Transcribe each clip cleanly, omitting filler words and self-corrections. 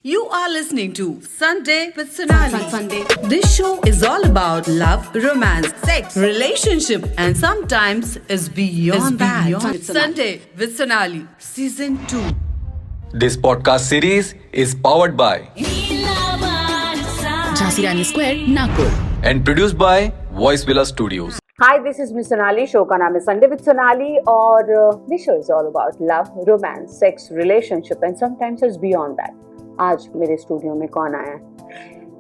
You are listening to Sunday with Sonali. Sunday. This show is all about love, romance, sex, relationship, and sometimes is beyond that. Sunday with Sonali, Season 2. This podcast series is powered by Jhansi Rani Square, Nagpur. and produced by Voice Villa Studios. Hi this is miss Sonali. Show का नाम है Sunday with Sonali और this show is all about love, romance, sex, relationship and sometimes it's beyond that. आज मेरे studio में कौन आया है?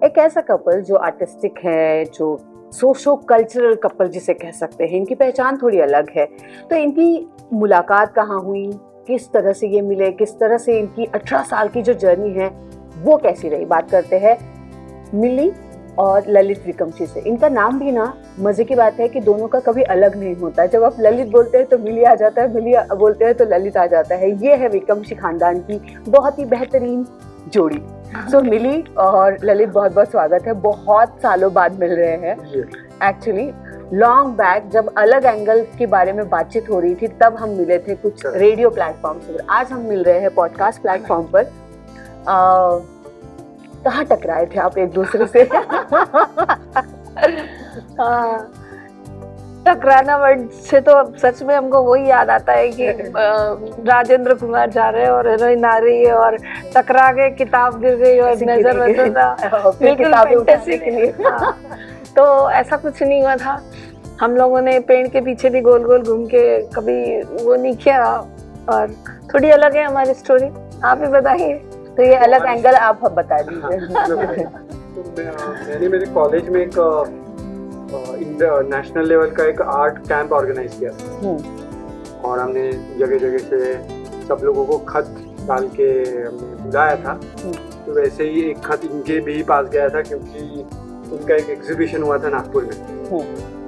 एक ऐसा कपल जो आर्टिस्टिक है, जो सोशो कल्चरल कपल जिसे कह सकते हैं। इनकी पहचान थोड़ी अलग है। तो इनकी मुलाकात कहाँ हुई, किस तरह से ये मिले, किस तरह से इनकी 18 साल की जो जर्नी है वो कैसी रही। बात करते हैं मिली और ललित विक्रमशी से। इनका नाम भी ना मजे की बात है कि दोनों का कभी अलग नहीं होता। जब आप ललित बोलते हैं तो मिली आ जाता है, मिली बोलते हैं तो ललित आ जाता है। ये है विक्रमशी खानदान की बहुत ही बेहतरीन जोड़ी। सो मिली और ललित बहुत बहुत स्वागत है। बहुत सालों बाद मिल रहे हैं। एक्चुअली लॉन्ग बैक जब अलग एंगल के बारे में बातचीत हो रही थी तब हम मिले थे कुछ रेडियो प्लेटफॉर्म पर। आज हम मिल रहे हैं पॉडकास्ट प्लेटफॉर्म पर। कहाँ टकराए थे आप एक दूसरे से? टकराना वर्ड से तो सच में हमको वही याद आता है कि राजेंद्र कुमार जा रहे हैं और हीरोइन आ रही है और टकरा गए, किताब गिर गई और नजर बिल्कुल फैंटेसी के लिए। तो ऐसा कुछ नहीं हुआ था। हम लोगों ने पेड़ के पीछे भी गोल गोल घूम के कभी वो नहीं किया और थोड़ी अलग है हमारी स्टोरी। आप ही बताइए। तो ये अलग एंगल आप बता दीजिए। मैंने मेरे कॉलेज में एक नेशनल लेवल का एक आर्ट कैंप ऑर्गेनाइज किया और हमने जगह जगह से सब लोगों को खत डाल के हमने बुलाया था। तो वैसे ही एक खत इनके भी पास गया था क्योंकि उनका एक एग्जीबिशन हुआ था नागपुर में।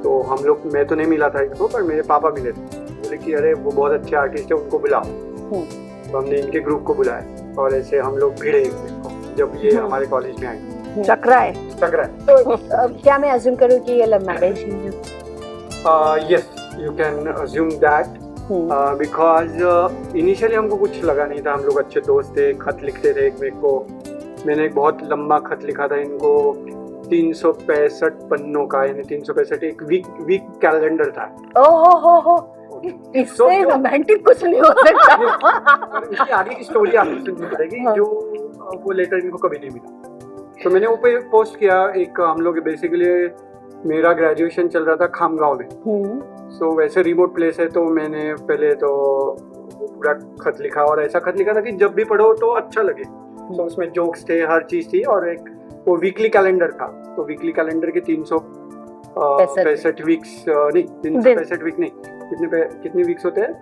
तो हम लोग, मैं तो नहीं मिला था इनको, पर मेरे पापा मिले थे। बोले कि अरे वो बहुत अच्छे आर्टिस्ट है, उनको बुलाओ। तो हमने इनके ग्रुप को बुलाया और ऐसे हम लोग भिड़े एक दिन को जब ये हमारे कॉलेज में आए। टकराए। तो क्या मैं अज्यूम करूँ कि ये लव मैरिज है? Yes, you can assume that because initially हमको कुछ लगा नहीं था। हम लोग अच्छे दोस्त थे, खत लिखते थे एक को। मैंने एक बहुत लंबा खत लिखा था इनको, 365 पन्नों का, यानी 365 एक वीक कैलेंडर था। ओहो, इससे रोमांटिक कुछ नहीं हो सकता। इसकी आगे की स्टोरी आपको सुननी पड़ेगी जो वो लेटर इनको कभी नहीं मिला। तो मैंने वो पे पोस्ट किया। एक हम लोग बेसिकली, मेरा ग्रेजुएशन चल रहा था खामगांव में। सो वैसे रिमोट प्लेस है, तो मैंने पहले तो वो पूरा खत लिखा और ऐसा खत लिखा था कि जब भी पढ़ो तो अच्छा लगे। तो उसमें जोक्स थे, हर चीज थी और एक वो वीकली कैलेंडर था। तो वीकली कैलेंडर के 365 वीक्स नहीं, 365 वीक नहीं, कितने वीक्स होते हैं?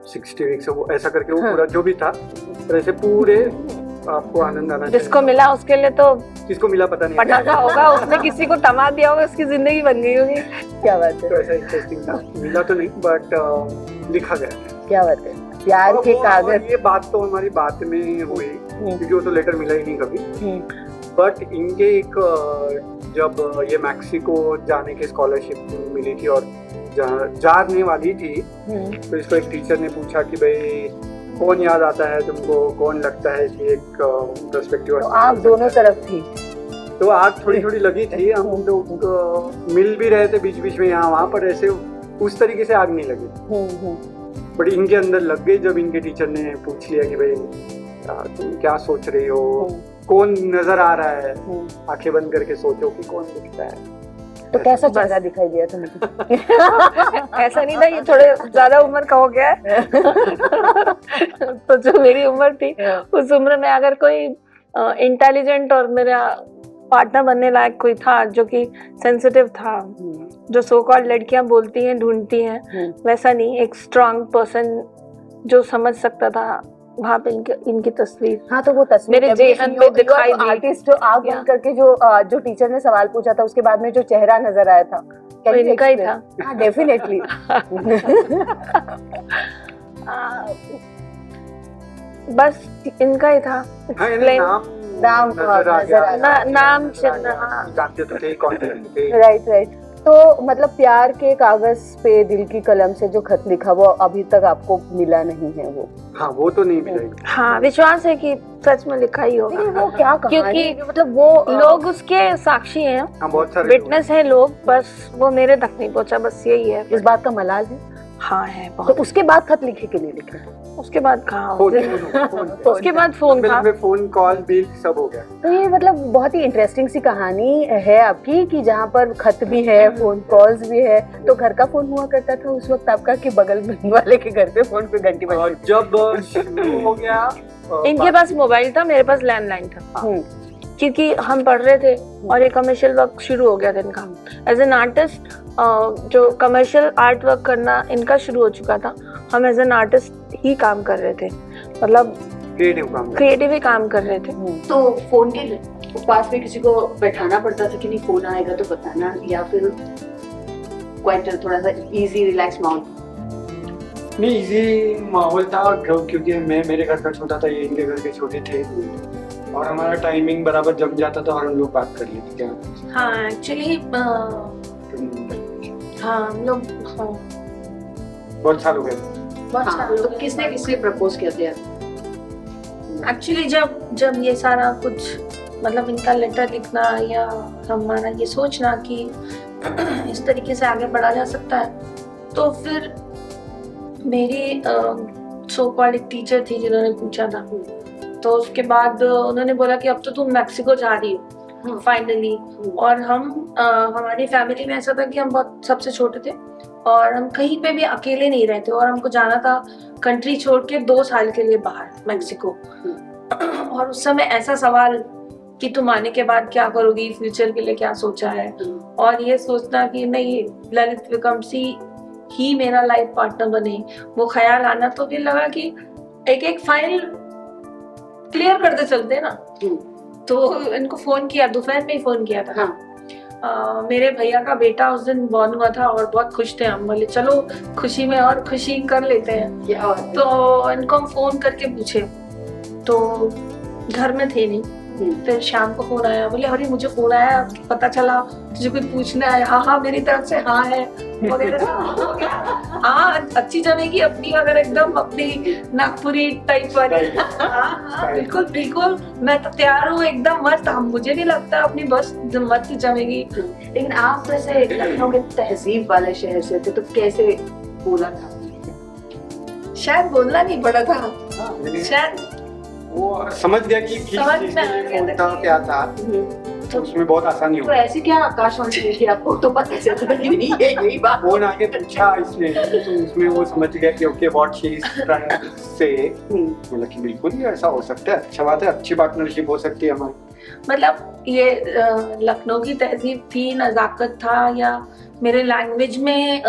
60 वीक्स। वो ऐसा करके वो पूरा जो भी था, तो ऐसे पूरे आपको आनंद आना। जिसको मिला उसके लिए तो किसको मिला पता नहीं, पटाखा होगा। उसने किसी को थमा दिया होगा, उसकी जिंदगी बन गई होगी। क्या बात है। तो ऐसा इंटरेस्टिंग था। मिला तो नहीं बट लिखा गया। क्या बात है। प्यार के कागज। ये बात तो हमारी बात में हुई क्योंकि वो तो लेटर मिला ही नहीं कभी। बट इनके एक जब ये मैक्सिको जाने की स्कॉलरशिप मिली थी और जाने वाली थी, तो इसको एक टीचर ने पूछा कि भाई कौन याद आता है तुमको, कौन लगता है कि एक पर्सपेक्टिव। तो आप दोनों तरफ थी। तो आग थोड़ी थोड़ी लगी थी। हम लोग मिल भी रहे थे बीच बीच में यहाँ वहाँ, पर ऐसे उस तरीके से आग नहीं लगी। बट इनके अंदर लग गई जब इनके टीचर ने पूछ लिया कि भाई तुम क्या सोच रही हो, कौन नजर आ रहा है, आंखें बंद करके सोचो कि कौन दिखता है। तो कैसा चेहरा दिखाई दिया तुम्हें? ऐसा नहीं था, ये थोड़े ज्यादा उम्र का हो गया है। तो जो मेरी उम्र थी उस उम्र में अगर कोई इंटेलिजेंट और मेरा पार्टनर बनने लायक कोई था जो कि सेंसिटिव था, जो सो कॉल्ड लड़कियां बोलती हैं ढूंढती हैं, वैसा नहीं, एक स्ट्रांग पर्सन जो समझ सकता था, वहाँ पे इनकी तस्वीर। हाँ, तो वो तस्वीर मेरे जेहन में दिखाई दी। आर्टिस्ट जो आग बंद करके जो टीचर ने सवाल पूछा था उसके बाद में जो चेहरा नजर आया था, वो इनका ही था। हाँ, डेफिनेटली। बस इनका ही था। नाम नजर आ गया। नाम जानते तो थे, कौन थे। राइट। तो मतलब प्यार के कागज पे दिल की कलम से जो खत लिखा वो अभी तक आपको मिला नहीं है वो? हाँ वो तो नहीं मिलेगा। हाँ, विश्वास है कि सच में लिखा ही होगा। लेकिन वो क्या कहानी क्योंकि है कि मतलब वो लोग उसके साक्षी हैं, हाँ बहुत सारे विटनेस है लोग, बस वो मेरे तक नहीं पहुंचा, बस यही है। इस बात का मलाल है। हाँ है तो बहुत। उसके बाद खत लिखे कि नहीं लिखे? उसके बाद कहाँ, फोन उसके बाद फोन था। में फोन कॉल बिल सब हो गया। तो ये मतलब बहुत ही इंटरेस्टिंग सी कहानी है आपकी कि जहाँ पर खत भी है, फोन कॉल्स भी है। तो घर का फोन हुआ करता था उस वक्त आपका कि बगल में वाले के घर पे फोन पे घंटी और बजती? जब शुरू हो गया इनके पास मोबाइल था, मेरे पास लैंडलाइन था, क्योंकि हम पढ़ रहे थे और ये कमर्शियल वर्क शुरू हो गया था इनका। एज एन आर्टिस्ट जो कमर्शियल आर्ट वर्क करना इनका शुरू हो चुका था, हम एज एन आर्टिस्ट ही काम कर रहे थे, मतलब क्रिएटिव ही काम कर रहे थे। तो फोन के पास में किसी को बैठाना पड़ता था कि नहीं फोन आएगा तो बताना, या फिर क्वाइट थोड़ा सा इजी रिलैक्स माहौल? नहीं इजी माहौल था क्योंकि मैं मेरे घर का छोटा था, ये इनके घर के छोटे थे और हमारा टाइमिंग बराबर जम जाता था और हम लोग बात कर लेते क्या। हाँ एक्चुअली हाँ हम लोग बहुत साल हो गए। हाँ, तो किसने किसने प्रपोज किया था? एक्चुअली जब ये सारा कुछ मतलब इनका लेटर लिखना या हमारा ये सोचना कि इस तरीके से आगे बढ़ा जा सकता है, तो फिर मेरी सो कॉल्ड एक टीचर थी जिन्होंने पूछा था, तो उसके बाद उन्होंने बोला कि अब तो तुम मैक्सिको जा रही हो फाइनली। और हमारी फैमिली में ऐसा था कि हम बहुत सबसे छोटे थे और हम कहीं पे भी अकेले नहीं रहते और हमको जाना था कंट्री छोड़ के 2 साल के लिए बाहर मैक्सिको। और उस समय ऐसा सवाल कि तुम आने के बाद क्या करोगी, फ्यूचर के लिए क्या सोचा है, और ये सोचना कि नहीं ललित विक्रमसी ही मेरा लाइफ पार्टनर बने, वो ख्याल आना। तो फिर लगा कि एक एक फाइल क्लियर करते चलते ना। तो इनको फोन किया, दोपहर में ही फोन किया था। मेरे भैया का बेटा उस दिन बॉर्न हुआ था और बहुत खुश थे हम, बोले चलो खुशी में और खुशी कर लेते हैं। तो इनको हम फोन करके पूछे तो घर में थे नहीं। फिर शाम को फोन आया, बोले अरे मुझे फोन आया, पता चला तुझे कुछ पूछना है? हाँ मेरी तरफ से हाँ है वगैरह। हाँ अच्छी जमेगी अपनी, अगर एकदम अपनी नागपुरी टाइप वाली। हाँ बिल्कुल बिल्कुल, मैं तो तैयार हूँ एकदम मस्त। हम मुझे नहीं लगता अपनी बस मस्त जमेगी। लेकिन आप वैसे लखनऊ के तहजीब वाले शहर से थे, तो कैसे बोला था? शायद बोलना नहीं पड़ा था, शायद वो समझ गया कि समझ में आ गया था क्या था, तो उसमें बहुत आसानी हो तो ऐसे क्या आकाशवाणी देखी आपको तो पता चलता था कि नहीं है यही बात? फोन आके पूछा इसने, तो उसमें वो समझ गया कि okay what she is trying से। बोला कि बिल्कुल ही ऐसा हो सकता है, अच्छा बात है, अच्छी पार्टनरशिप हो सकती है हमारी। मतलब ये लखनऊ की तहजीब थी, नजाकत था, या मेरे लैंग्वेज में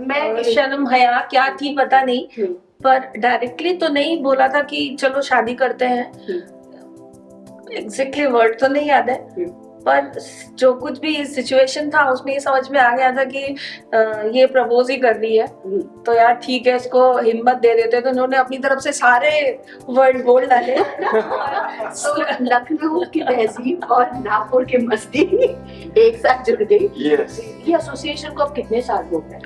मैं शर्म हया क्या थी पता नहीं, पर डायरेक्टली तो नहीं बोला था कि चलो शादी करते हैं। एग्जैक्टली वर्ड तो नहीं याद है, पर जो कुछ भी सिचुएशन था उसमें ये समझ में आ गया था कि ये प्रपोज ही कर रही है, तो यार ठीक है इसको हिम्मत दे देते। तो उन्होंने अपनी तरफ से सारे वर्ड बोल डाले। तो लखनऊ की तहजीब और नागपुर की मस्ती एक साथ जुड़ गई। Yes. ये एसोसिएशन को अब कितने साल हो गए?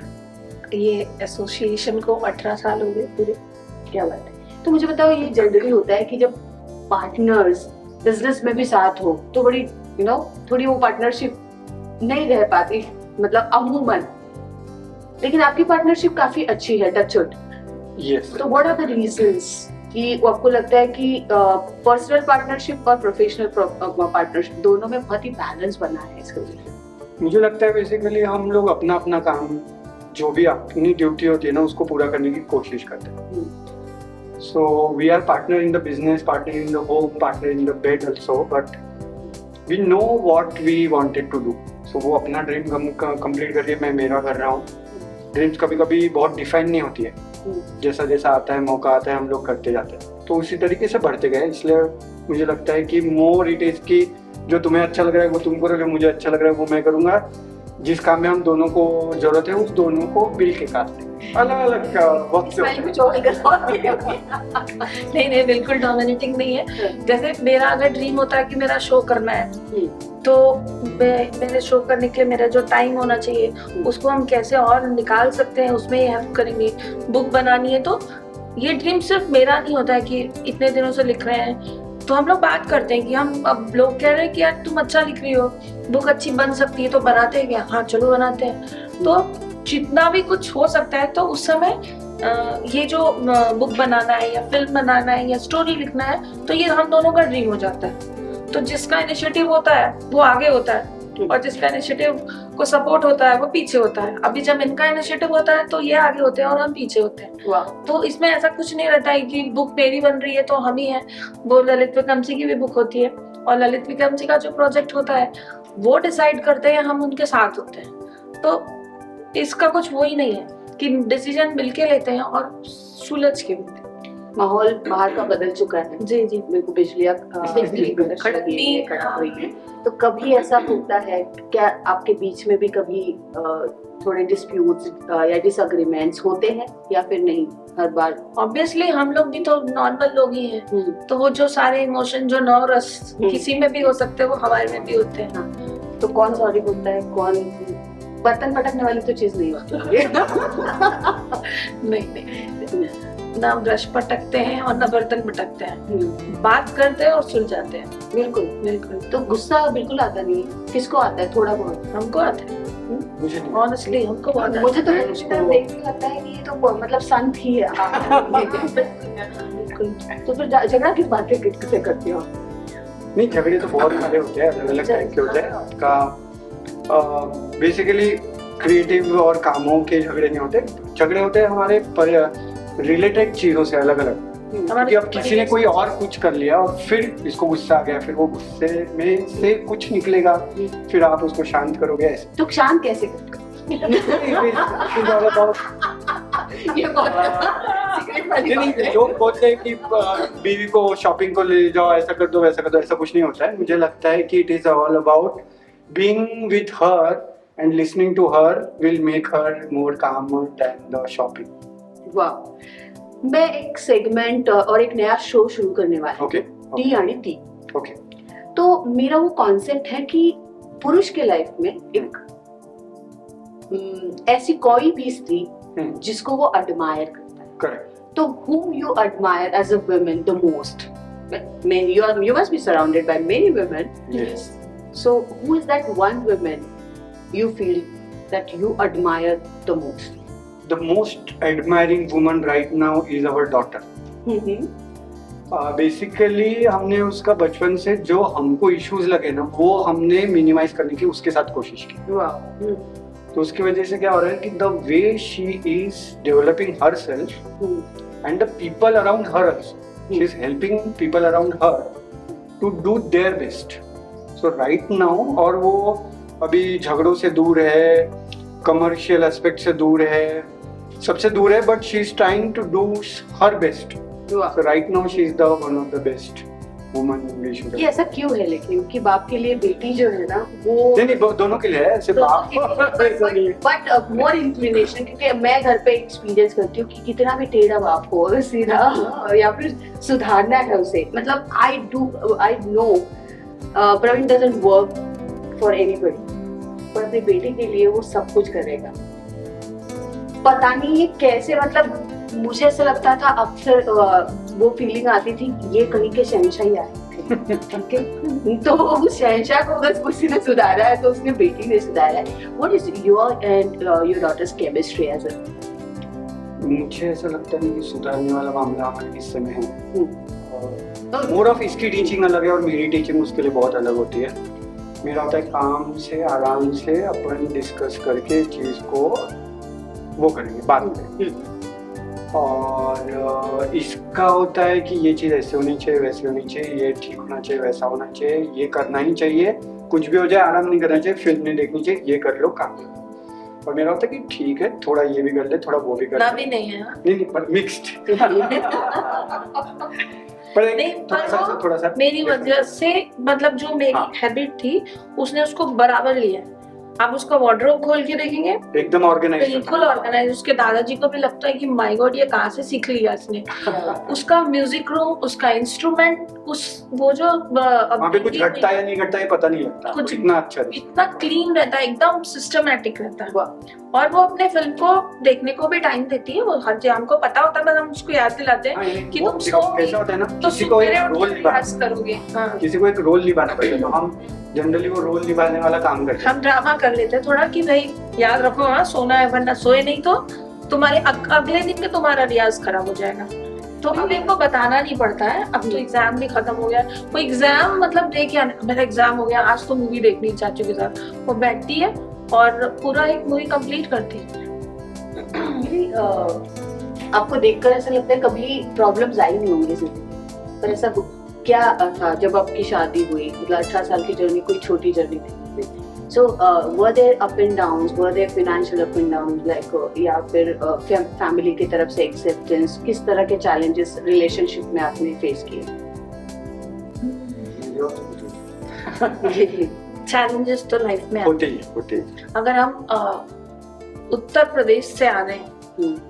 ये एसोसिएशन को 18 साल हो गए पूरे। क्या बात है। तो मुझे बताओ, ये जनरली होता है कि जब पार्टनर्स बिजनेस में भी साथ हो तो बड़ी थोड़ी वो पार्टनरशिप नहीं रह पाती, मतलब अमूमन। लेकिन आपकी पार्टनरशिप काफी अच्छी है, टच वुड। Yes. तो व्हाट आर द रीजंस कि आपको लगता है कि पर्सनल पार्टनरशिप और प्रोफेशनल पार्टनरशिप दोनों में बहुत ही बैलेंस बना है इसके वजह से? मुझे लगता है बेसिकली हम लोग अपना अपना काम, जो भी अपनी ड्यूटी होती है ना, उसको पूरा करने की कोशिश करते हैं। So we are partner in the business, partner in the home, partner in the bed also, but we know what we wanted to do. So वो अपना ड्रीम कंप्लीट कर रही है, मैं मेरा कर रहा हूँ। ड्रीम्स कभी कभी बहुत डिफाइन नहीं होती है, जैसा जैसा आता है मौका आता है हम लोग करते जाते हैं, तो उसी तरीके से बढ़ते गए। इसलिए मुझे लगता है कि मोर इट इज की जो तुम्हें अच्छा लग रहा है वो तुम करो, जो मुझे अच्छा लग रहा है वो मैं करूँगा। जिस काम में हम दोनों को जरूरत है उस दोनों को मिल के काटते हैं। अलग अलग वक्त से स्माइल कुछ और करवाती है। नहीं बिल्कुल डोमिनेटिंग नहीं है। जैसे मेरा अगर ड्रीम होता है कि मेरा शो करना है, तो मेरे शो करने के लिए मेरा जो टाइम होना चाहिए उसको हम कैसे और निकाल सकते हैं, उसमें ही हेल्प करेंगे। बुक बनानी है तो ये ड्रीम सिर्फ मेरा नहीं होता है कि इतने दिनों से लिख रहे हैं, तो हम लोग बात करते हैं कि हम, अब लोग कह रहे हैं कि यार तुम अच्छा लिख रही हो, बुक अच्छी बन सकती है, तो बनाते हैं क्या? हाँ चलो बनाते हैं। तो जितना भी कुछ हो सकता है, तो उस समय ये जो बुक बनाना है या फिल्म बनाना है या स्टोरी लिखना है, तो ये हम दोनों का ड्रीम हो जाता है। तो जिसका इनिशिएटिव होता है वो आगे होता है, और जिसका इनिशिएटिव को सपोर्ट होता है वो पीछे होता है। अभी जब इनका इनिशिएटिव होता है तो ये आगे होते हैं और हम पीछे होते हैं। तो इसमें ऐसा कुछ नहीं रहता है कि बुक मेरी बन रही है तो हम ही हैं। वो ललित विक्रमजी की भी बुक होती है, और ललित विक्रमजी का जो प्रोजेक्ट होता है वो डिसाइड करते हैं, हम उनके साथ होते हैं। तो इसका कुछ वो ही नहीं है कि डिसीजन मिलके लेते हैं और सुलझ के लेते हैं। माहौल बाहर का बदल चुका है। जी जी मेरे को बिजलियाँ खड़क रही है। तो कभी ऐसा होता है क्या आपके बीच में भी कभी थोड़े डिस्प्यूट्स या डिसएग्रीमेंट्स होते हैं, या फिर नहीं हर बार? ऑब्वियसली हम लोग भी तो नॉर्मल लोग ही हैं, तो वो जो सारे इमोशन जो नौ रस किसी में भी हो सकते हैं वो हमारे में भी होते हैं। तो कौन सॉरी बोलता है, कौन बर्तन पटकने वाली तो चीज नहीं होती है। नहीं ना ब्रश पटकते हैं और ना बर्तन पटकते हैं, बात करते हैं और सुलझाते हैं। बिल्कुल बिल्कुल। तो गुस्सा बिल्कुल आता नहीं है? किसको आता है? थोड़ा बहुत हमको आता है, मुझे नहीं। ऑनेस्टली हमको बहुत आता है। मुझे तो देख के लगता है कि ये तो मतलब संत ही है। बिल्कुल। तो फिर झगड़ा किस बात पे किससे करती हो? नहीं, झगड़े तो बहुत सारे होते हैं, अलग अलग टाइप के होते हैं। आपका बेसिकली क्रिएटिव और कामों के झगड़े नहीं होते, झगड़े होते हैं हमारे रिलेटेड चीजों से अलग अलग। क्योंकि अब किसी ने कोई और कुछ कर लिया और फिर इसको गुस्सा आ गया, फिर वो गुस्से में से कुछ निकलेगा, फिर आप उसको शांत करोगे ऐसे। तो शांत कैसे करते? लोग बोलते हैं कि बीवी को शॉपिंग को ले जाओ, ऐसा कर दो वैसा कर दो, ऐसा कुछ नहीं होता है। मुझे लगता है कि it is all about being with her and listening to her will make her more calmer than the shopping. वाह। मैं एक सेगमेंट और एक नया शो शुरू करने वाली हूँ। Okay. टी यानी टी। Okay. तो मेरा वो कॉन्सेप्ट है कि पुरुष के लाइफ में एक ऐसी कोई भी स्त्री जिसको वो एडमायर करता है। Correct. तो whom you admire as a woman the most? You must be surrounded by many women. Yes. So who is that one woman you feel that you admire the most? The most admiring woman right now is our daughter. Basically हमने उसका बचपन से जो हमको issues लगे ना, वो हमने मिनिमाइज करने की उसके साथ कोशिश की। वाह। तो उसकी वजह से क्या हो रहा है कि the way she is developing her self and the people around her also, she is helping people around her to do their best. So right now, और वो अभी झगड़ों से दूर है, कमर्शियल एस्पेक्ट से दूर है, सबसे दूर है, but she is trying to do her best. So right now she is the one of the best woman we should. ये ऐसा क्यों है लेकिन कि बाप के लिए बेटी जो है ना वो नहीं दोनों के लिए है, ऐसे बाप ऐसा नहीं है। बट मोर इंक्लिनेशन, क्योंकि मैं घर पे एक्सपीरियंस करती हूँ कि कितना भी टेढ़ा बाप हो, अगर सीधा या फिर सुधारना है उसे, मतलब I know Praveen doesn't work for anybody, पर अपनी बेटी के लिए वो सब कुछ करेगा। पता नहीं ये कैसे, मतलब मुझे ऐसा लगता था अक्सर वो फीलिंग आती थी ये कहीं के शहंशाह ही आए थे। तो उस शहंशाह को अगर किसी ने सुधारा है तो उसने बेटी ने सुधारा है। What is your and your daughter's chemistry as a? मुझे ऐसा लगता नहीं कि सुधारने वाला मामला हमारे हिस्से में है। मोर ऑफ इसकी टीचिंग अलग है और मेरी टीचिंग उसके लिए बहुत अलग होती है। मेरा होता है काम से आराम से अपन डिस्कस करके चीज को वो करेंगे बात में, और इसका होता है कि ये चीज ऐसे होनी चाहिए, वैसे होनी चाहिए, ये ठीक होना चाहिए, वैसा होना चाहिए, ये करना ही चाहिए, कुछ भी हो जाए आराम नहीं करना चाहिए, फिल्म नहीं देखनी चाहिए, ये कर लो काम। और मेरा होता है कि ठीक है थोड़ा ये भी कर ले, थोड़ा वो भी कर ले। भी नहीं है। नहीं पर मिक्स्ड। थोड़ा सा मेरी वजह से, मतलब जो मेरी हैबिट थी उसने उसको बराबर लिया। आप उसका वार्डरोब खोल के देखेंगे एकदम ऑर्गेनाइज। बिल्कुल ऑर्गेनाइज। उसके दादाजी को भी लगता है कि माय गॉड ये कहाँ से सीख लिया इसने। उसका म्यूजिक रूम, उसका इंस्ट्रूमेंट, उस वो जो वहाँ पे कुछ घटता है या नहीं घटता है पता नहीं लगता, कुछ इतना अच्छा है। इतना क्लीन रहता है, एकदम सिस्टमेटिक रहता है। और वो अपने फिल्म को देखने को भी टाइम देती है। वो हर हमको पता होता है, बस हम उसको याद दिलाते हैं कि तुम सो कैसा होता है ना, तो किसी को एक रोल रिहर्स करोगे। हाँ। किसी को एक रोल निभाना पड़ेगा, तो हम जनरली वो रोल निभाने वाला काम करते हैं। हम ड्रामा कर लेते हैं थोड़ा कि भाई याद रखो, हाँ सोना है, वरना सोए नहीं तो तुम्हारे अगले दिन में तुम्हारा रियाज खराब हो जाएगा। तो अब इनको बताना नहीं पड़ता है। अब तो एग्जाम भी खत्म हो गया, वो एग्जाम मतलब दे के मेरा एग्जाम हो गया, आज तो मूवी देखनी चाचू के साथ, वो बैठती है और पूरा एक मूवी कंप्लीट करती है। आपको देखकर ऐसा लगता है कभी प्रॉब्लम्स आई नहीं होंगी जिंदगी पर, ऐसा क्या था जब आपकी शादी हुई? मतलब 18 साल की जर्नी कोई छोटी जर्नी थी। So were there up and downs, were there financial up and downs, like या फिर फैमिली की तरफ से एक्सेप्टेंस, किस तरह के चैलेंजेस रिलेशनशिप में आपने फेस किए? चैलेंजेस तो लाइफ में होते ही। अगर हम उत्तर प्रदेश से आ रहे हैं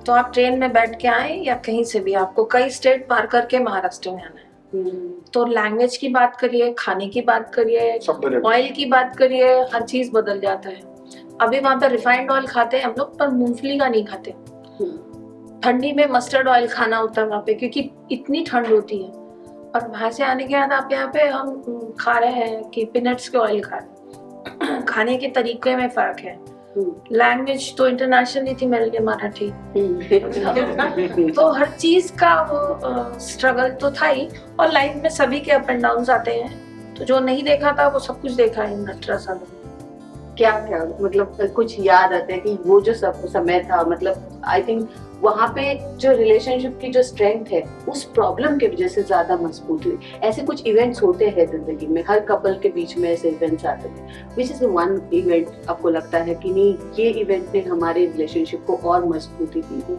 तो आप ट्रेन में बैठ के आए या कहीं से भी, आपको कई स्टेट पार करके महाराष्ट्र में आना है। तो लैंग्वेज की बात करिए, खाने की बात करिए, ऑयल की बात करिए, हर चीज बदल जाता है। अभी वहां पे रिफाइंड ऑयल खाते हैं हम लोग, पर मूंगफली का नहीं खाते। ठंडी में मस्टर्ड ऑयल खाना होता है वहां पे, क्योंकि इतनी ठंड होती है। और वहां से आने के बाद आप यहाँ पे हम खा रहे हैं कि पीनट्स के ऑयल खा रहे हैं। खाने के तरीके में फर्क है। लैंग्वेज तो इंटरनेशनली थी मेरे लिए मराठी। तो हर चीज का वो स्ट्रगल तो था ही। और लाइफ में सभी के अप एंड डाउन आते हैं, तो जो नहीं देखा था वो सब कुछ देखा है इन 18 सालों में। क्या क्या मतलब कुछ याद आता है कि वो जो सब समय था, मतलब आई थिंक वहाँ पे जो रिलेशनशिप की जो स्ट्रेंथ है उस प्रॉब्लम की वजह से ज्यादा मजबूत हुई। ऐसे कुछ इवेंट्स होते हैं जिंदगी में, हर कपल के बीच में ऐसे इवेंट्स आते हैं। विच इज वन इवेंट आपको लगता है कि नहीं ये इवेंट ने हमारे रिलेशनशिप को और मजबूती दी है?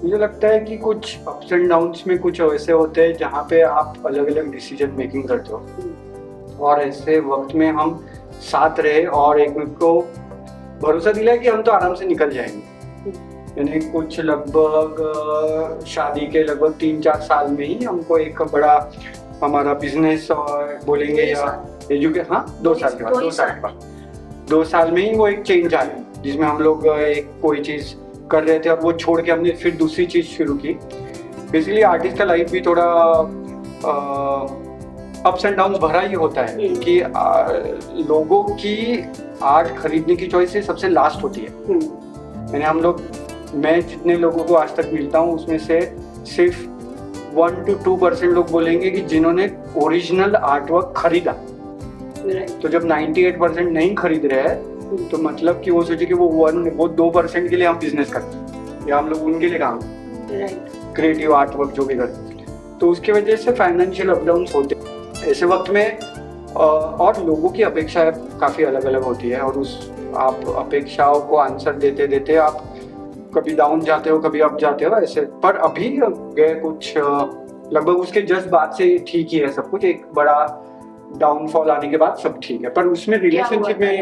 मुझे लगता है कि कुछ अप्स एंड डाउन्स में कुछ ऐसे होते हैं जहाँ पे आप अलग अलग डिसीजन मेकिंग करते हो, और ऐसे वक्त में हम साथ रहे और एक दूसरे को भरोसा दिलाया कि हम तो आराम से निकल जाएंगे। यानी कुछ लगभग शादी के लगभग 3-4 साल में ही हमको एक बड़ा हमारा बिजनेस बोलेंगे या एजुकेशन, हाँ 2 साल के बाद 2 साल में ही वो एक चेंज आया, जिसमें हम लोग एक कोई चीज कर रहे थे और वो छोड़ के हमने फिर दूसरी चीज शुरू की। बेसिकली आर्टिस्ट का लाइफ भी थोड़ा अप्स एंड डाउन्स भरा ही होता है कि लोगों की आर्ट खरीदने की चॉइस सबसे लास्ट होती है। यानी हम लोग, मैं जितने लोगों को आज तक मिलता हूँ उसमें से सिर्फ 1 to 2% लोग बोलेंगे कि जिन्होंने ओरिजिनल आर्टवर्क खरीदा। तो जब 98% नहीं खरीद रहे हैं तो मतलब कि वो सोचे कि वो 2% के लिए हम बिजनेस करते हैं या हम लोग उनके लिए काम क्रिएटिव आर्टवर्क जो भी करते हैं। तो उसकी वजह से फाइनेंशियल अप डाउन होते हैं ऐसे वक्त में। और लोगों की अपेक्षाएं काफ़ी अलग अलग होती है, और उस आप अपेक्षाओं को आंसर देते देते आप कभी डाउन जाते हो, कभी अप जाते हो ऐसे। पर अभी गए कुछ लगभग उसके जस्ट बाद से ठीक ही है सब कुछ। एक बड़ा डाउनफॉल आने के बाद सब ठीक है, पर उसमें रिलेशनशिप में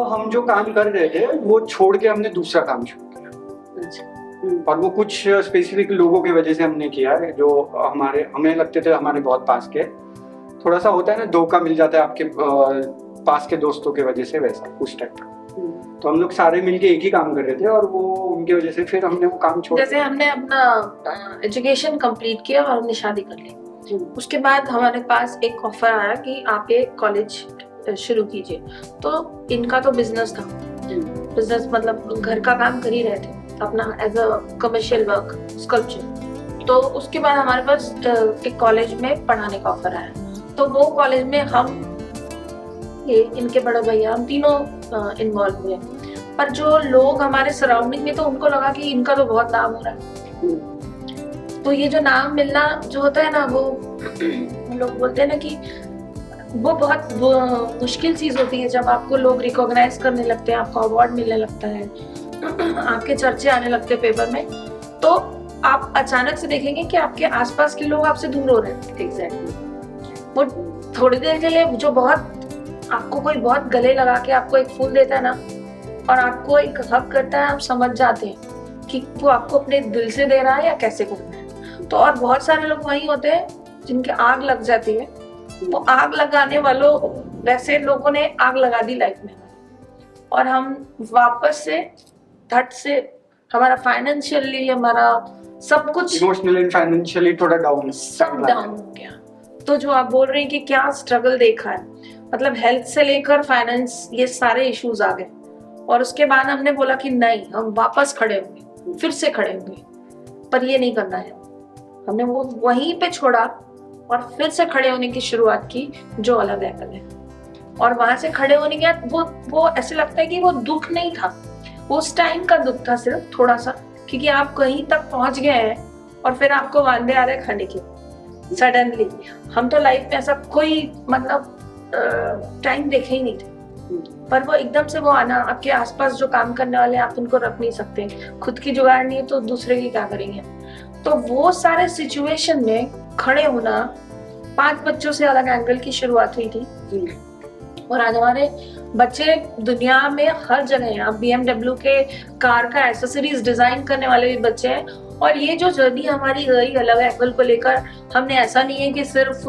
हम जो काम कर रहे थे वो छोड़ के हमने दूसरा काम शुरू किया। और वो कुछ स्पेसिफिक लोगों की वजह से हमने किया है जो हमें लगते थे हमारे बहुत पास के। थोड़ा सा होता है ना, धोखा मिल जाता है आपके पास के दोस्तों की वजह से, वैसा उस टाइप का। तो हम लोग सारे मिलके एक ही काम कर रहे थे और वो उनकी वजह से फिर हमने वो काम छोड़, जैसे हमने अपना एजुकेशन कंप्लीट किया और हमने शादी कर ली। उसके बाद हमारे पास एक ऑफर आया कि आप ये कॉलेज शुरू कीजिए। तो इनका तो बिजनेस था, बिजनेस मतलब घर का काम कर ही रहे थे अपना as a commercial work sculpture. तो उसके बाद हमारे पास एक कॉलेज में पढ़ाने का ऑफर आया। तो वो कॉलेज में हम ये इनके बड़े भैया हम तीनों इन्वॉल्व हुए। पर जो लोग हमारे सराउंडिंग में, तो उनको लगा कि इनका तो बहुत नाम हो रहा है। तो ये जो नाम मिलना जो होता है ना, वो लोग बोलते हैं ना कि वो बहुत मुश्किल चीज होती है जब आपको लोग रिकॉग्नाइज करने लगते हैं, आपको अवार्ड मिलने लगता है, आपके चर्चे आने लगते हैं पेपर में। तो आप अचानक से देखेंगे कि आपके आसपास के लोग आपसे दूर हो रहे हैं। एग्जैक्टली। वो थोड़ी देर के लिए जो बहुत आपको कोई बहुत गले लगा के आपको एक फूल देता है ना, और आपको एक हक करता है, आप समझ जाते हैं कि वो आपको अपने दिल से दे रहा है या कैसे करना है। तो और बहुत सारे लोग वही होते हैं जिनके आग लग जाती है, वो आग लगाने वालों वैसे लोगों ने आग लगा दी लाइफ में, और हम वापस से धट से हमारा फाइनेंशियली, हमारा सब कुछ इमोशनली एंड फाइनेंशियली थोड़ा डाउन, सब डाउन हो गया। तो जो आप बोल रहे हैं कि क्या स्ट्रगल देखा है, मतलब हेल्थ से लेकर फाइनेंस, ये सारे इश्यूज आ गए, और उसके बाद हमने बोला कि नहीं, हम वापस खड़े होंगे, फिर से खड़े होंगे, पर ये नहीं करना है। हमने वो वहीं पे छोड़ा और फिर से खड़े होने की शुरुआत की, जो अलग एंगल है। और वहां से खड़े होने के बाद वो ऐसे लगता है कि वो दुख नहीं था, वो उस टाइम का दुख था सिर्फ थोड़ा सा, क्योंकि आप कहीं तक पहुंच गए हैं और फिर आपको वांदे आ रहे हैं खाने के सडनली। हम तो लाइफ में ऐसा कोई मतलब टाइम देखे ही नहीं थे, पर वो एकदम से वो आना, आपके आसपास जो काम करने वाले आप उनको रख नहीं सकते, खुद की जुगाड़ नहीं है तो दूसरे की क्या करेंगे। तो वो सारे सिचुएशन में खड़े होना, 5 बच्चों से अलग एंगल की शुरुआत हुई थी, और आज हमारे बच्चे दुनिया में हर जगह हैं। अब BMW के कार का एसेसरीज डिजाइन करने वाले भी बच्चे हैं। और ये जो जर्नी हमारी गई अलग एंगल को लेकर, हमने ऐसा नहीं है कि सिर्फ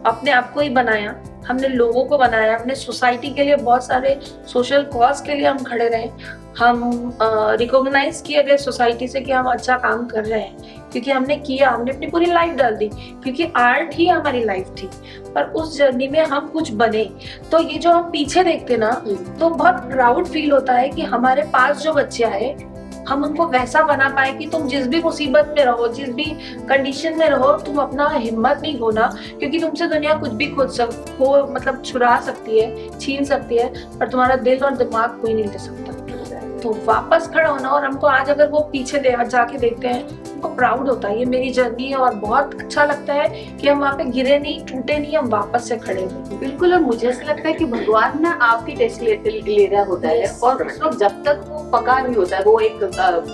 अपने आप को ही बनाया, हमने लोगों को बनाया, हमने सोसाइटी के लिए बहुत सारे सोशल कॉज के लिए हम खड़े रहे, हम रिकॉग्नाइज किए गए सोसाइटी से कि हम अच्छा काम कर रहे हैं, क्योंकि हमने किया, हमने अपनी पूरी लाइफ डाल दी, क्योंकि आर्ट ही हमारी लाइफ थी। पर उस जर्नी में हम कुछ बने, तो ये जो हम पीछे देखते ना, तो बहुत प्राउड फील होता है कि हमारे पास जो बच्चे आए, हम उनको वैसा बना पाए कि तुम जिस भी मुसीबत में रहो, जिस भी कंडीशन में रहो, तुम अपना हिम्मत नहीं खोना, क्योंकि तुमसे दुनिया कुछ भी मतलब छुड़ा सकती है, छीन सकती है, पर तुम्हारा दिल और दिमाग कोई नहीं ले सकता। तो वापस खड़ा होना, और हमको आज अगर वो पीछे जाके देखते हैं, हमको प्राउड होता है, ये मेरी जर्नी है, और बहुत अच्छा लगता है कि हम वहाँ पे गिरे नहीं, टूटे नहीं, हम वापस से खड़े हुए। बिल्कुल। और मुझे ऐसा लगता है कि भगवान ना आपकी टेस्ट ले रहा होता है, और उस वक्त जब तक वो पका नहीं होता है, वो एक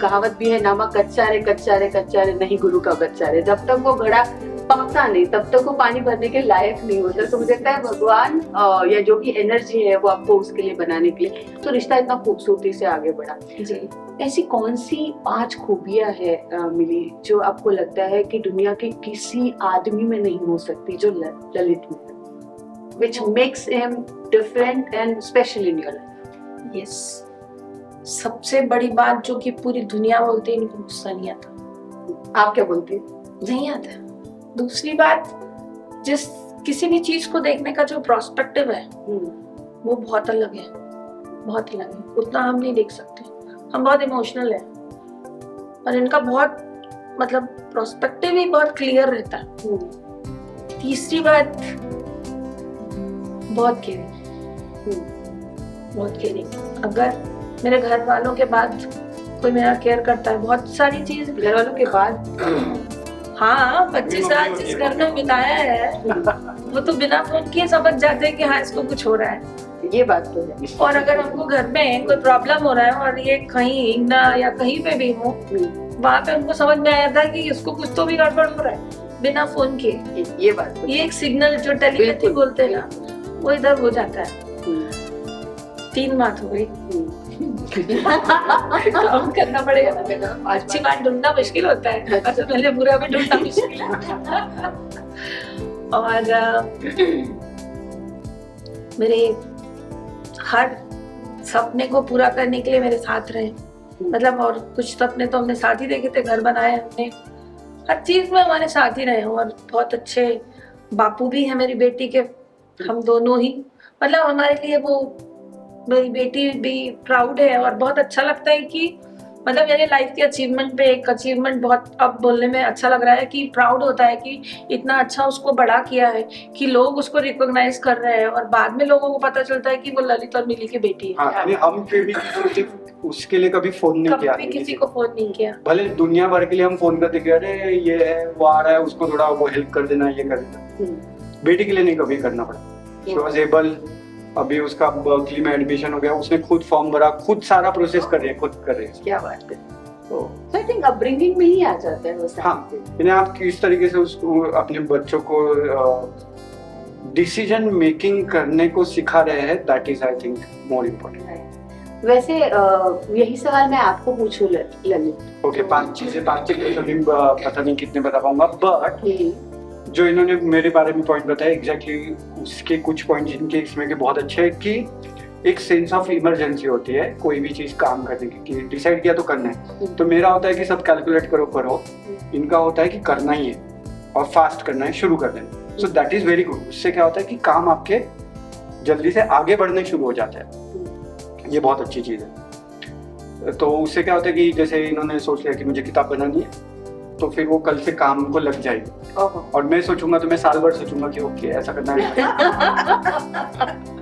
कहावत भी है, नमक कच्चा रे नहीं गुरु का बच्चा रे, जब तक वो घड़ा पकता नहीं तब तक वो पानी भरने के लायक नहीं होता। तो मुझे लगता है भगवान या जो भी एनर्जी है वो आपको उसके लिए बनाने के लिए, तो रिश्ता इतना खूबसूरती से आगे बढ़ा। जी। ऐसी कौन सी 5 खूबियां है मिली जो आपको लगता है कि दुनिया के किसी आदमी में नहीं हो सकती, जो ललित में, which makes him different and special in your life? Yes, सबसे बड़ी बात जो कि पूरी दुनिया बोलती है, इनको गुस्सा नहीं आता। आप क्या बोलती हैं? नहीं आता। दूसरी बात, जिस किसी भी चीज को देखने का जो प्रोस्पेक्टिव है वो बहुत अलग है, बहुत अलग है, उतना हम नहीं देख सकते, हम बहुत इमोशनल है, और इनका बहुत मतलब प्रोस्पेक्टिव ही बहुत क्लियर रहता है। तीसरी बात, बहुत केयरिंग, बहुत केयरिंग। अगर मेरे घर वालों के बाद कोई मेरा केयर करता है, बहुत सारी चीज घर वालों के बाद, हाँ 25 साल जिस घर में बिताया है, वो तो बिना फोन किए समझ जाते हैं कि हाँ इसको कुछ हो रहा है। ये बात तो है। और अगर हमको घर में कोई प्रॉब्लम हो रहा है और ये कहीं हिंगना या कहीं पे भी हो, वहाँ पे उनको समझ में आया था कि इसको कुछ तो भी गड़बड़ हो रहा है, बिना फोन के। ये बात तो ये एक सिग्नल जो टेलीपैथी बोलते हैं ना, वो इधर हो जाता है। 3 बात हो गई। काम करना पड़ेगा ना बेटा, अच्छी बात ढूंढना मुश्किल होता है, अच्छा पहले बुरा भी ढूंढना मुश्किल है। और मेरे हर सपने को पूरा करने के लिए मेरे साथ रहे, मतलब, और कुछ सपने तो हमने साथ ही देखे थे, घर बनाए हमने, हर चीज में हमारे साथ ही रहे, और बहुत अच्छे बापू भी है मेरी बेटी के, हम दोनों ही, मतलब हमारे लिए वो मेरी बेटी भी प्राउड है। और बहुत अच्छा लगता है कि मतलब मेरे लाइफ के अचीवमेंट पे एक अचीवमेंट बहुत अब बोलने में अच्छा लग रहा है कि प्राउड होता है कि इतना अच्छा उसको बड़ा किया है कि लोग उसको रिकॉग्नाइज कर रहे हैं, और बाद में लोगों को पता चलता है कि वो ललित और मिली की बेटी है। हाँ, हम फिर भी उसके लिए कभी फोन नहीं किया, कभी किसी को फोन नहीं किया, भले दुनिया भर के लिए हम फोन करते कि अरे ये है, वो आ रहा है, उसको थोड़ा वो हेल्प कर देना, ये कर देना। बेटी के लिए नहीं कभी करना पड़ा। शी वाज एबल, अभी उसका बर्कली में एडमिशन हो गया, उसने खुद फॉर्म भरा, खुद सारा प्रोसेस कर रही है, खुद कर रही है। क्या बात है। तो आई थिंक अपब्रिंगिंग में ही आ जाता है वो। हाँ, यानी आप किस तरीके से उसको अपने बच्चों को डिसीजन मेकिंग करने को सिखा रहे हैं, that is I think more important. वैसे यही सवाल मैं आपको पूछूं ललित। ओके, 5 चीजें तो अभी पता नहीं कितने बता पाऊंगा, बट जो इन्होंने मेरे बारे में पॉइंट बताया एग्जैक्टली उसके कुछ पॉइंट जिनके इसमें के बहुत अच्छे है कि एक सेंस ऑफ इमरजेंसी होती है कोई भी चीज काम करने की, कि डिसाइड किया तो करना है। तो मेरा होता है कि सब कैलकुलेट करो, इनका होता है कि करना ही है और फास्ट करना है, शुरू कर देना। So that is very good. उससे क्या होता है कि काम आपके जल्दी से आगे बढ़ने शुरू हो जाते हैं, ये बहुत अच्छी चीज है। तो उससे क्या होता है कि जैसे इन्होंने सोच लिया कि मुझे किताब बनानी है, तो फिर वो कल से काम को लग जाएगी। और मैं सोचूंगा तो मैं साल भर सोचूंगा कि ओके ऐसा करना है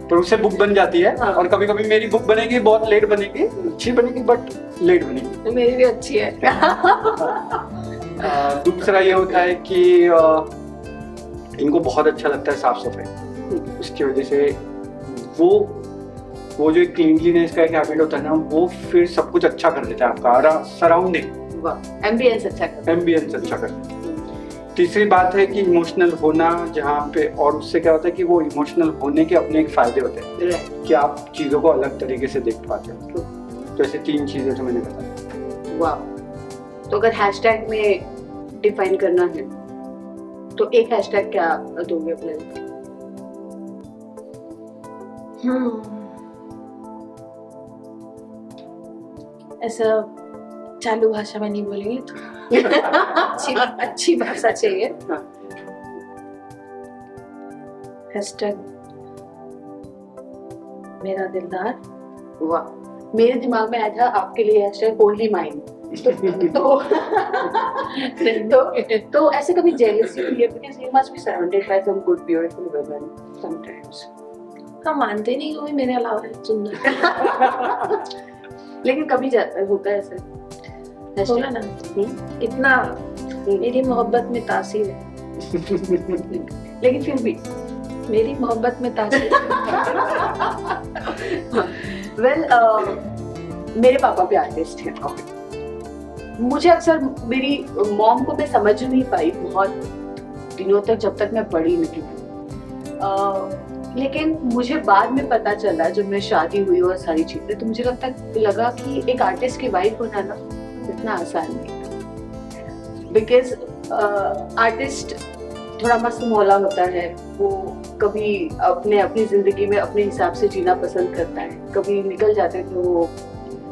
तो उससे बुक बन जाती है। और कभी कभी मेरी बुक बनेगी, बहुत लेट बनेगी, अच्छी बनेगी बट लेट बनेगी। मेरी भी अच्छी है। दूसरा ये होता है कि इनको बहुत अच्छा लगता है साफ सफाई, उसकी वजह से वो जो एक क्लीनलीनेस का एक हैबिट होता है ना, वो फिर सब कुछ अच्छा कर देता है आपका सराउंडिंग, एम्बियंस अच्छा कर। तीसरी बात है कि इमोशनल होना जहाँ पे, और उससे क्या होता है कि वो इमोशनल होने के अपने एक फायदे होते हैं कि आप चीजों को अलग तरीके से देख पाते हो। तो ऐसे 3 चीजें तो मैंने बताया। वाह। तो अगर हैशटैग में डिफाइन करना है तो एक हैशटैग क्या दोगे अपने? ऐसा चालू भाषा में नहीं बोलेंगे तो अच्छी भाषा चाहिए। हैशटैग मेरा दिलदार। वाह। मेरे दिमाग में आया था आपके लिए हैशटैग ओनली माइन। तो ऐसे कभी जेलसी हुई है? Because you must be surrounded by some good beautiful women sometimes. हम मानते नहीं कोई मेरे अलावा सुंदर। लेकिन कभी होता है ऐसे? बोला ना, इतना मेरी मोहब्बत में तासीर है। लेकिन फिर भी मेरी मोहब्बत में तासीर वेल मेरे पापा भी आर्टिस्ट हैं। मुझे अक्सर मेरी मॉम को मैं समझ नहीं पाई बहुत दिनों तक, जब तक मैं बड़ी नहीं हुई। लेकिन मुझे बाद में पता चला जब मैं शादी हुई और सारी चीजें, तो मुझे लगा कि एक आर्टिस्ट की वाइफ होना ना इतना आसान नहीं। बिकॉज आर्टिस्ट थोड़ा मस्त मौला होता है, वो कभी अपनी जिंदगी में अपने हिसाब से जीना पसंद करता है। कभी निकल जाते थे वो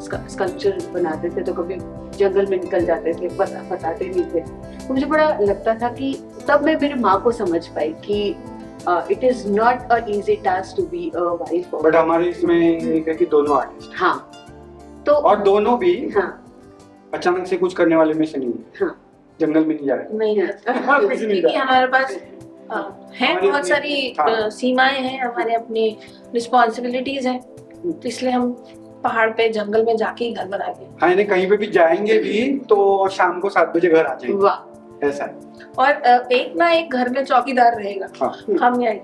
स्कल्पचर बनाते थे, तो कभी जंगल में निकल जाते थे, बताते नहीं थे। तो मुझे बड़ा लगता था कि तब मैं मेरी माँ को समझ पाई कि it is not a easy task to be a wife. But हमारे इसमें एक है कि दोनों आर्टिस्ट, हाँ, तो और दोनों भी हाँ अचानक से कुछ करने वाले में से नहीं, हाँ, जंगल में नहीं जा रहे, नहीं है, क्योंकि हमारे पास है बहुत सारी सीमाएं हैं, हमारे अपनी रिस्पॉन्सिबिलिटीज हैं, तो इसलिए हम पहाड़ पे जंगल में जाके ही घर बनाएंगे। हाँ, यानी कहीं पे भी जाएंगे भी तो शाम को 7 बजे घर आ जाएंगे। वाह, ऐसा है। और एक ना एक घर में चौकीदार रहेगा। हाँ। हम यहाँ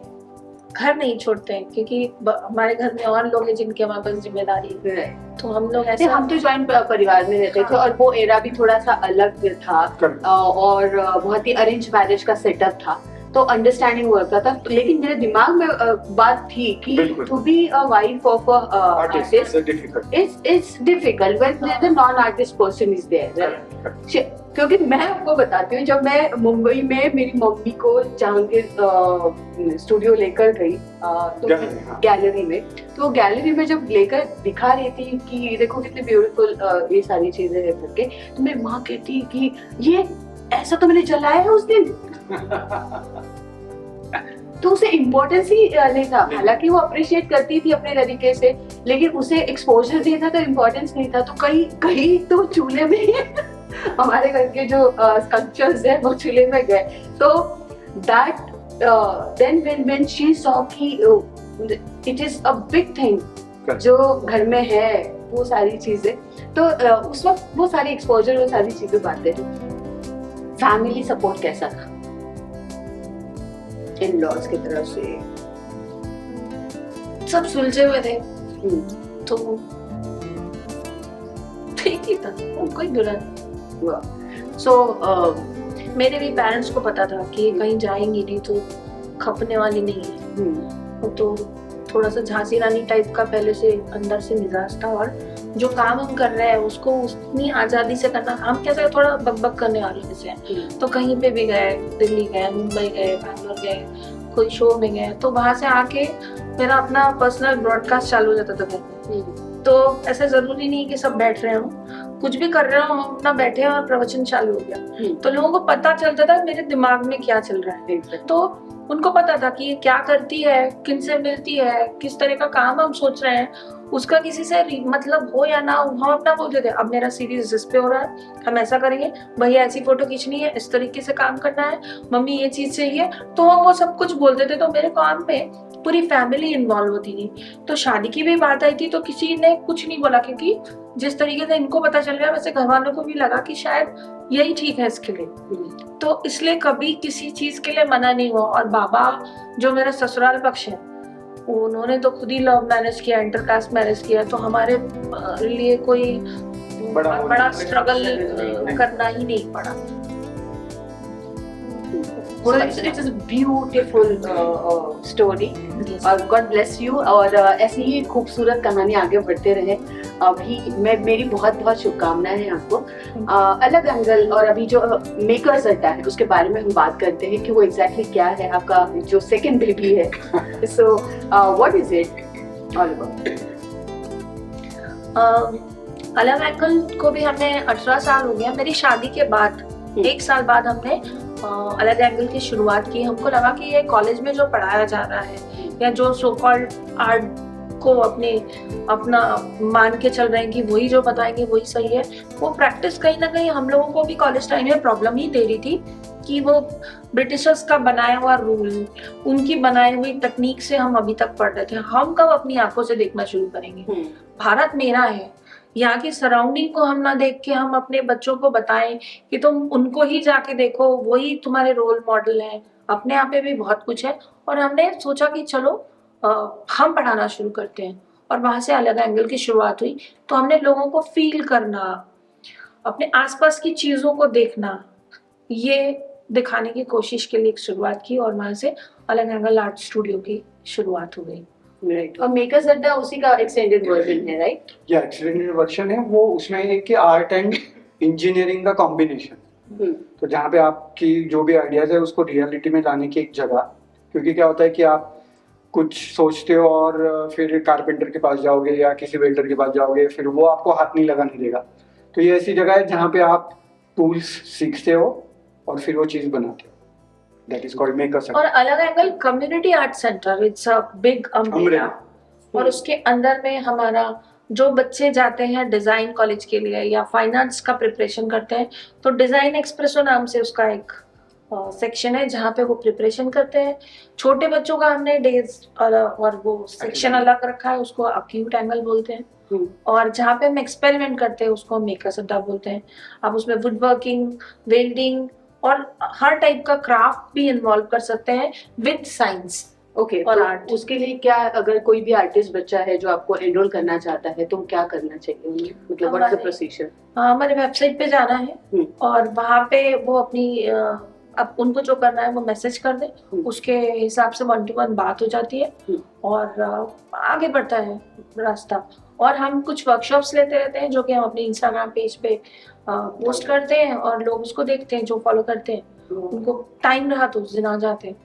घर नहीं छोड़ते हैं, क्योंकि हमारे घर में और लोग हैं जिनके हमारे पास जिम्मेदारी है। तो हम लोग ऐसे, हम तो ज्वाइंट परिवार में रहते थे, और वो एरा भी थोड़ा सा अलग था, और बहुत ही अरेंज मैरिज का सेटअप था, तो अंडरस्टैंडिंग होता था। लेकिन मेरे दिमाग में बात थी कि to be a wife of a artist is difficult when the non artist person is there. क्योंकि मैं आपको बताती हूँ, जब मैं मुंबई में मेरी मम्मी को जहांगीर स्टूडियो लेकर गई तो गैलरी में, तो गैलरी में जब लेकर दिखा रही थी कि देखो कितने ब्यूटीफुल ये सारी चीजें है करके, तो मेरी माँ कहती कि ये ऐसा तो मैंने जलाया है उस दिन। तो उसे इम्पोर्टेंस ही नहीं था। हालांकि वो अप्रिशिएट करती थी अपने तरीके से, लेकिन उसे एक्सपोजर देना तो इम्पोर्टेंस नहीं था। तो कहीं तो चूल्हे में हमारे घर के जो स्कल्पचर्स है वो चूल्हे में गए। तो that then when she saw कि it is a big thing जो घर में है, वो सारी चीजें, तो उस वक्त वो सारी एक्सपोजर, वो सारी चीजें बातें थी। फैमिली सपोर्ट कैसा था इन लॉज की तरफ से? सब सुलझे हुए थे, तो ठीक ही था, कोई बुरा नहीं। सो मेरे भी पेरेंट्स को पता था कि कहीं जाएंगी नहीं तो खपने वाली नहीं है। वो तो थोड़ा सा झांसी रानी टाइप का पहले से अंदर से मिजाज था, और जो काम हम कर रहे हैं उसको उतनी आजादी से करना। हम कैसे थोड़ा बकबक करने वाले जैसे हैं, तो कहीं पे भी गए, दिल्ली गए, मुंबई गए, बैंगलोर गए, कोई शो में गए, तो वहां से आके मेरा अपना पर्सनल ब्रॉडकास्ट चालू हो जाता था फिर। तो ऐसा जरूरी नहीं कि सब बैठ रहे हो, कुछ भी कर रहे हो, हम अपना बैठे और प्रवचन चालू हो गया, तो लोगों को पता चलता था मेरे दिमाग में क्या चल रहा है। तो उनको पता था कि ये क्या करती है, किन से मिलती है, किस तरह का काम हम सोच रहे हैं, उसका किसी से मतलब हो या ना हो, हम अपना बोलते थे अब मेरा सीरीज इस पे हो रहा है, हम ऐसा करेंगे, भैया ऐसी फोटो खींचनी है, इस तरीके से काम करना है, मम्मी ये चीज चाहिए, तो हम वो सब कुछ बोलते थे। तो मेरे काम में पूरी फैमिली इन्वॉल्व होती थी। तो शादी की भी बात आई थी तो किसी ने कुछ नहीं बोला, क्योंकि जिस तरीके से इनको पता चल गया वैसे घर वालों को भी लगा कि शायद यही ठीक है इसके लिए, तो इसलिए कभी किसी चीज के लिए मना नहीं हुआ। और बाबा जो मेरा ससुराल पक्ष है, उन्होंने तो खुद ही लव मैरिज किया, इंटरकास्ट मैरिज किया, तो हमारे लिए कोई बड़ा स्ट्रगल करना ही नहीं पड़ा। So it is a beautiful story और God bless you, और ऐसी ही खूबसूरत कहानी आगे बढ़ते रहे। अभी मेरी बहुत बहुत शुभकामनाएं हैं आपको। अलग एंगल और अभी जो मेकर्स अड्डा है उसके बारे में हम बात करते हैं कि वो एग्जैक्टली क्या है, आपका जो सेकंड बेबी है। So what is it all about? अलग एंगल को भी हमने 18 साल हो गया, मेरी शादी के बाद 1 साल बाद हमने अलग एंगल की शुरुआत की। हमको लगा कि ये कॉलेज में जो पढ़ाया जा रहा है या जो सो कॉल्ड आर्ट को अपना मान के चल रहे हैं कि वही जो बताएंगे वही सही है, वो प्रैक्टिस कहीं ना कहीं हम लोगों को भी कॉलेज टाइम में प्रॉब्लम ही दे रही थी कि वो ब्रिटिशर्स का बनाया हुआ रूल, उनकी बनाई हुई तकनीक से हम अभी तक पढ़ रहे थे। हम कब अपनी आंखों से देखना शुरू करेंगे? भारत मेरा है, यहाँ की सराउंडिंग को हम ना देख के हम अपने बच्चों को बताएं कि तुम उनको ही जाके देखो, वही तुम्हारे रोल मॉडल है। अपने आप में भी बहुत कुछ है, और हमने सोचा कि चलो हम पढ़ाना शुरू करते हैं, और वहां से अलग एंगल की शुरुआत हुई। तो हमने लोगों को फील करना, अपने आसपास की चीजों को देखना, ये दिखाने की कोशिश के लिए एक शुरुआत की, और वहां से अलग एंगल आर्ट स्टूडियो की शुरुआत हो गई। राइट, और मेकर्स अड्डा उसी का एक्सटेंडेड वर्जन है, राइट? या एक्सटेंडेड वर्जन है वो। उसमें है कि आर्ट एंड इंजीनियरिंग का कॉम्बिनेशन, तो जहाँ पे आपकी जो भी आइडियाज है उसको रियलिटी में लाने की एक जगह। क्योंकि क्या होता है कि आप कुछ सोचते हो और फिर कारपेंटर के पास जाओगे या किसी वेल्डर के पास जाओगे, फिर वो आपको हाथ नहीं लगाने देगा। तो ये ऐसी जगह है जहाँ पे आप टूल्स सीखते हो और फिर वो चीज़ बनाते हो। That is called Makers Aड्डा। और अलग angle community art centre, it's a big umbrella, और उसके अंदर में हमारा जो बच्चे जाते हैं डिजाइन कॉलेज के लिए या फाइन आर्ट्स का प्रिपरेशन करते हैं, तो डिजाइन एक्सप्रेसो नाम से उसका एक सेक्शन है जहाँ पे वो प्रिपरेशन करते हैं। छोटे बच्चों का हमने डेज और वो सेक्शन अलग रखा है, उसको अक्यूट एंगल बोलते हैं। और जहाँ पे हम एक्सपेरिमेंट करते हैं उसको मेकर्स अड्डा बोलते हैं। आप उसमें वुड वर्किंग, वेल्डिंग और हर टाइप का क्राफ्ट भी इन्वॉल्व कर सकते हैं विद साइंस। ओके, और तो आर्ट। उसके लिए क्या, अगर कोई भी आर्टिस्ट बच्चा है जो आपको एनरोल करना चाहता है तो क्या करना चाहिए उन्हें? मतलब व्हाट इज द प्रोसीजर? हमारे वेबसाइट पे जाना है और वहाँ पे वो अपनी अब उनको जो करना है वो मैसेज कर दे, उसके हिसाब से 1-to-1 बात हो जाती है और आगे बढ़ता है रास्ता। और हम कुछ वर्कशॉप्स लेते रहते हैं जो कि हम अपने इंस्टाग्राम पेज पे पोस्ट करते हैं और लोग उसको देखते हैं, जो फॉलो करते हैं उनको टाइम रहा तो उस दिन आ जाते हैं।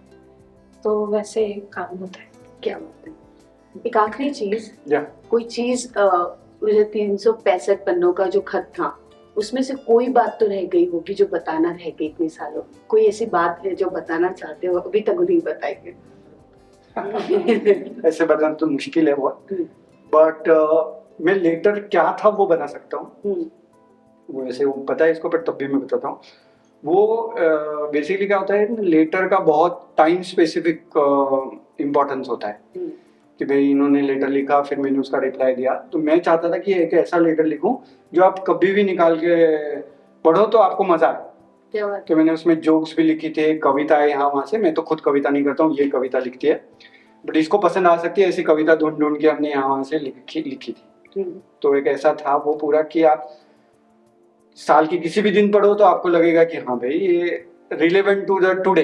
तो वैसे काम होता है। क्या बात है। एक आखिरी चीज, या कोई चीज 365 पन्नों का जो खत था उसमें से कोई बात तो रह गई होगी जो बताना रह गई इतने सालों में? कोई ऐसी बात है जो बताना चाहते हो अभी तक नहीं बताई है? ऐसे बताना तो मुश्किल है बहुत, बट मैं लेटर क्या था वो बता सकता हूँ। वो ऐसे वो पता है इसको, पर तब भी मैं बताता हूँ। वो बेसिकली क्या होता है, लेटर का बहुत टाइम स्पेसिफिक इम्पोर्टेंस होता है कि भाई इन्होंने लेटर लिखा, फिर मैंने उसका रिप्लाई दिया। तो मैं चाहता था कि एक ऐसा लेटर लिखूं जो आप कभी भी निकाल के पढ़ो तो आपको मजा आए। क्या बात? तो मैंने उसमें जोक्स भी लिखी थे, कविताएं यहाँ वहाँ से। मैं तो खुद कविता नहीं करता हूँ, ये कविता लिखती है, बट इसको पसंद आ सकती है ऐसी कविता ढूंढ ढूंढ के हमने यहाँ वहाँ से लिखी थी। तो एक ऐसा था वो पूरा कि आप साल की किसी भी दिन पढ़ो तो आपको लगेगा कि हाँ भाई ये रिलेवेंट टू द टुडे।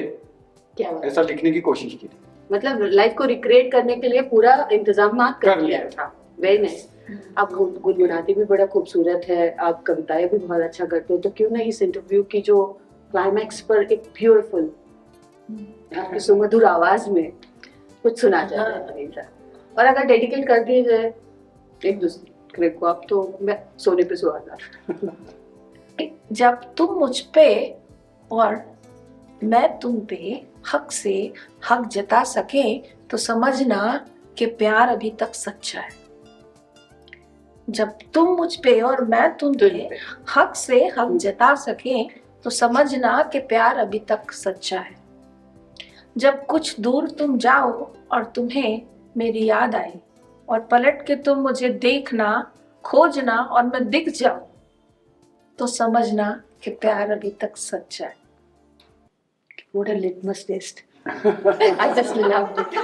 क्या बात है। ऐसा लिखने की कोशिश की थी। मतलब लाइफ को रिक्रिएट करने के लिए पूरा इंतजाम कर कर लिया लिया। था। Very nice. आप गुनगुनाती भी बड़ा खूबसूरत है, आप कविताएं भी बहुत अच्छा करते हो, तो क्यों नहीं इस इंटरव्यू की जो क्लाइमैक्स पर एक ब्यूटीफुल आपकी सुमधुर आवाज में कुछ सुना जाए और अगर डेडिकेट कर दिए जाए एक दूसरे को, आप तो मैं सोने पे सुहागा। जब तुम मुझ पे और मैं तुम पे हक से हक जता सके तो समझना कि प्यार अभी तक सच्चा है। जब तुम मुझ पे और मैं तुम पे हक से हक जता सके तो समझना कि प्यार अभी तक सच्चा है। जब कुछ दूर तुम जाओ और तुम्हें मेरी याद आए और पलट के तुम मुझे देखना, खोजना और मैं दिख जाऊं तो समझना कि प्यार अभी तक सच्चा है। What a litmus test. I just loved it.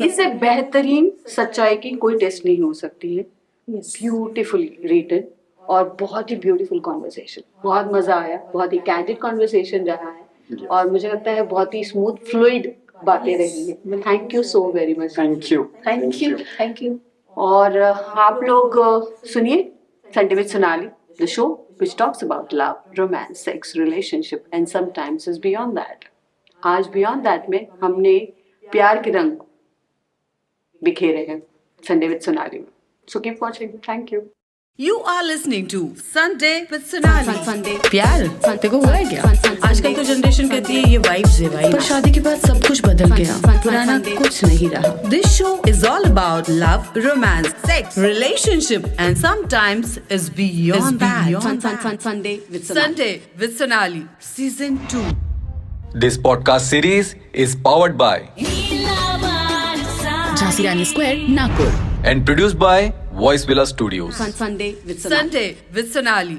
इससे बेहतरीन सच्चाई की कोई टेस्ट नहीं हो सकती है। ब्यूटीफुली रिटन और बहुत ही ब्यूटीफुल कॉन्वर्सेशन। बहुत मजा आया, बहुत ही कैंडिड कॉन्वर्सेशन रहा है और मुझे लगता है बहुत ही स्मूथ फ्लूइड बातें रही है। Thank you so very much. Thank you. Thank you, thank you. और आप लोग सुनिए Sunday with Sonali, the show which talks about love, romance, sex, relationship and sometimes is beyond that. आज beyond that में हमने प्यार के रंग बिखेरे हैं संडे विद सोनाली में। So keep watching. Thank you. You are listening to Sunday with Sonali. Sunday प्यार तेरे को हुआ है क्या? आजकल तो जनरेशन कहती है ये वाइब्स है भाई, पर शादी के बाद सब कुछ बदल गया, पुराना कुछ नहीं रहा। This show is all about love, romance, sex, relationship and sometimes is beyond that. Sunday with Sonali season 2. This podcast series is powered by Jhansi Rani square, Nagpur. and produced by Voice Villa Studios. Sunday with Sonali.